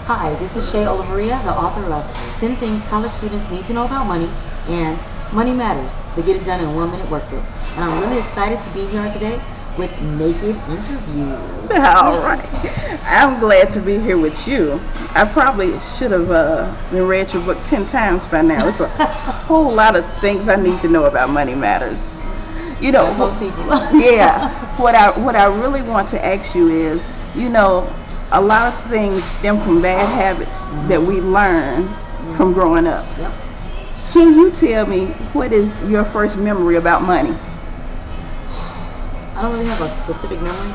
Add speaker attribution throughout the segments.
Speaker 1: Hi, this is Shay Oliveria, the author of 10 Things College Students Need to Know About Money and Money Matters, the Get It Done in a 1 Minute Workbook. And I'm really excited to be here today with Naked Interview.
Speaker 2: All right. I'm glad to be here with you. I probably should have read your book 10 times by now. It's a whole lot of things I need to know about Money Matters. You know,
Speaker 1: most people.
Speaker 2: Yeah. What I really want to ask you is, you know, a lot of things stem from bad habits that we learn from growing up.
Speaker 1: Yep.
Speaker 2: Can you tell me what is your first memory about money?
Speaker 1: I don't really have a specific memory,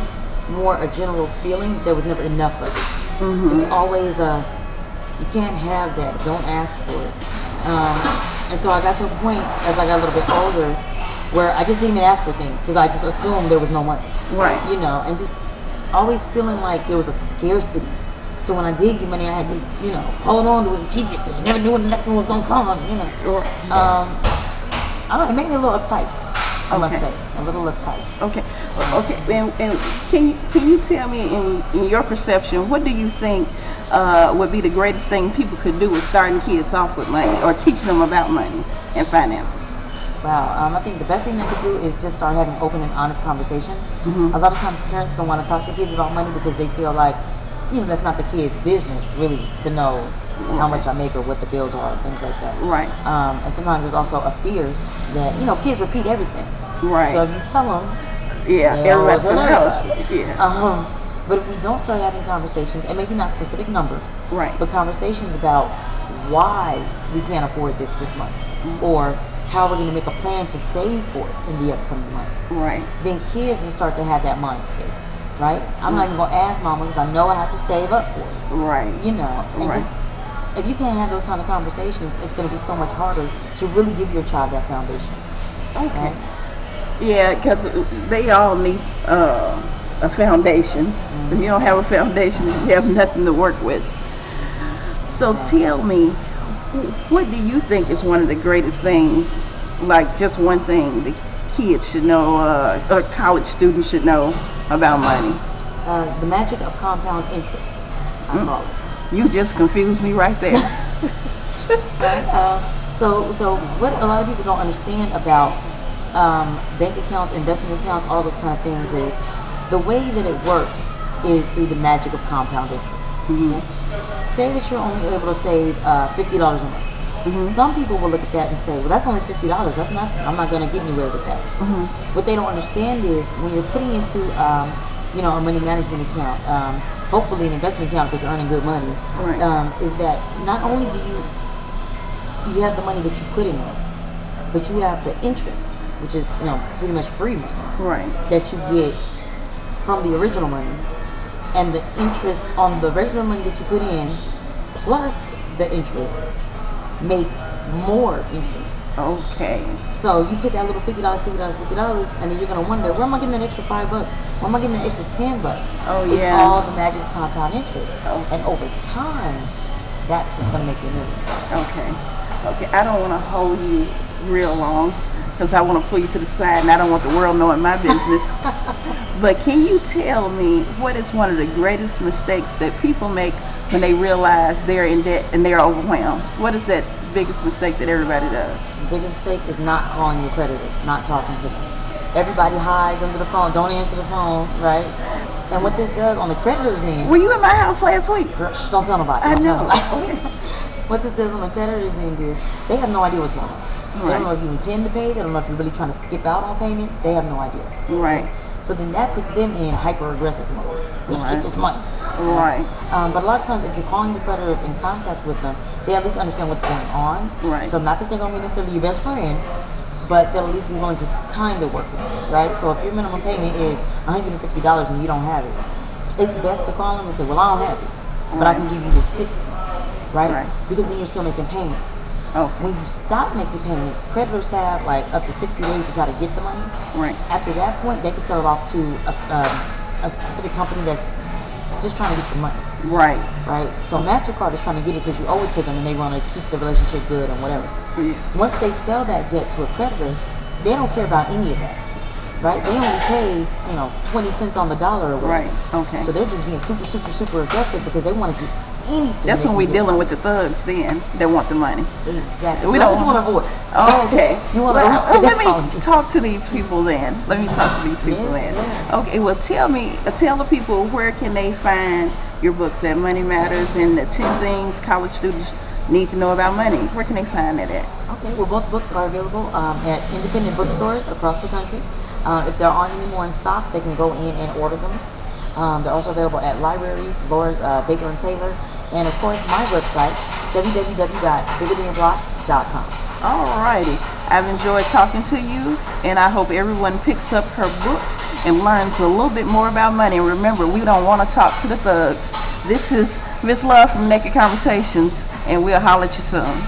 Speaker 1: more a general feeling. There was never enough of it. Just always, you can't have that. Don't ask for it. And so I got to a point as I got a little bit older where I just didn't even ask for things because I just assumed there was no money.
Speaker 2: Right.
Speaker 1: You know, and just always feeling like there was a scarcity. So when I did get money, I had to, you know, hold on to it and keep it because you never knew when the next one was going to come, you know. I don't know, it made me a little uptight, I must say. A little uptight.
Speaker 2: Okay. Okay. And can you tell me, in your perception, what do you think would be the greatest thing people could do with starting kids off with money or teaching them about money and finances?
Speaker 1: Wow, I think the best thing they could do is just start having open and honest conversations. A lot of times parents don't want to talk to kids about money because they feel like, you know, that's not the kid's business really to know how much I make or what the bills are and things like that.
Speaker 2: Right.
Speaker 1: And sometimes there's also a fear that, you know, kids repeat everything.
Speaker 2: Right.
Speaker 1: So if you tell them,
Speaker 2: everybody's gonna know. Yeah.
Speaker 1: But if we don't start having conversations, and maybe not specific numbers,
Speaker 2: right,
Speaker 1: but conversations about why we can't afford this month, or how we're going to make a plan to save for it in the upcoming month.
Speaker 2: Right.
Speaker 1: Then kids will start to have that mind state. Right? I'm not even going to ask mama because I know I have to save up for it.
Speaker 2: Right.
Speaker 1: You know, and just, if you can't have those kind of conversations, it's going to be so much harder to really give your child that foundation.
Speaker 2: Okay.
Speaker 1: Right?
Speaker 2: Yeah, because they all need a foundation. If you don't have a foundation, you have nothing to work with. So tell me, what do you think is one of the greatest things, like just one thing the kids should know, a college student should know about money?
Speaker 1: The magic of compound interest, I call it.
Speaker 2: You just confused me right there.
Speaker 1: So what a lot of people don't understand about bank accounts, investment accounts, all those kind of things is the way that it works is through the magic of compound interest. Okay? Say that you're only able to save $50 a month. Some people will look at that and say, well, that's only $50. That's nothing. I'm not going to get anywhere with that. What they don't understand is when you're putting into, you know, a money management account, hopefully an investment account if it's earning good money, is that not only do you have the money that you put in there, but you have the interest, which is, you know, pretty much free money, that you get from the original money, and the interest on the regular money that you put in, plus the interest, makes more interest.
Speaker 2: Okay.
Speaker 1: So you put that little $50, and then you're gonna wonder, where am I getting that extra $5? Where am I getting that extra $10?
Speaker 2: Oh
Speaker 1: it's
Speaker 2: yeah.
Speaker 1: all the magic of compound interest. And over time, that's what's gonna make you move.
Speaker 2: Okay. Okay. I don't want to hold you real long because I want to pull you to the side, and I don't want the world knowing my business. But can you tell me what is one of the greatest mistakes that people make when they realize they're in debt and they're overwhelmed? What is that biggest mistake that everybody does?
Speaker 1: The biggest mistake is not calling your creditors, not talking to them. Everybody hides under the phone, don't answer the phone, right? And what this does on the creditors' end...
Speaker 2: Were you in my house last week?
Speaker 1: Shh, don't tell nobody.
Speaker 2: I know.
Speaker 1: What this does on the creditors' end is they have no idea what's going on. They don't know if you intend to pay. They don't know if you're really trying to skip out on payments. They have no idea.
Speaker 2: Right.
Speaker 1: So then that puts them in hyper-aggressive mode. Let's get this money.
Speaker 2: Right.
Speaker 1: But a lot of times if you're calling the creditors in contact with them, they at least understand what's going on.
Speaker 2: Right.
Speaker 1: So not that they're going to be necessarily your best friend, but they'll at least be willing to kind of work with you, right? So if your minimum payment is $150 and you don't have it, it's best to call them and say, well, I don't have it, but I can give you the 60, right? Because then you're still making payments.
Speaker 2: Okay.
Speaker 1: When you stop making payments, creditors have like up to 60 days to try to get the money.
Speaker 2: Right.
Speaker 1: After that point, they can sell it off to a specific company that's just trying to get your money.
Speaker 2: Right.
Speaker 1: Right. So MasterCard is trying to get it because you owe it to them and they want to keep the relationship good and whatever.
Speaker 2: Yeah.
Speaker 1: Once they sell that debt to a creditor, they don't care about any of that. Right? They only pay, 20 cents on the dollar or whatever.
Speaker 2: Right. Okay.
Speaker 1: So they're just being super, super, super aggressive because they want to anything.
Speaker 2: That's when we're dealing with the thugs then that want the money.
Speaker 1: Exactly.
Speaker 2: We
Speaker 1: So that's
Speaker 2: don't
Speaker 1: what you want to avoid.
Speaker 2: Oh, okay.
Speaker 1: You want
Speaker 2: well,
Speaker 1: to
Speaker 2: let me talk to these people then. Let me talk to these people then.
Speaker 1: Yeah.
Speaker 2: Okay, well tell the people where can they find your books at Money Matters and the 10 things college students need to know about money. Where can they find it at?
Speaker 1: Okay, well both books are available at independent bookstores across the country. If there aren't any more in stock, they can go in and order them. They're also available at libraries, Lord Baker and Taylor, and of course my website, www.biggerthanyourblog.com.
Speaker 2: Alrighty, I've enjoyed talking to you, and I hope everyone picks up her books and learns a little bit more about money. And remember, we don't want to talk to the thugs. This is Miss Love from Naked Conversations, and we'll holler at you soon.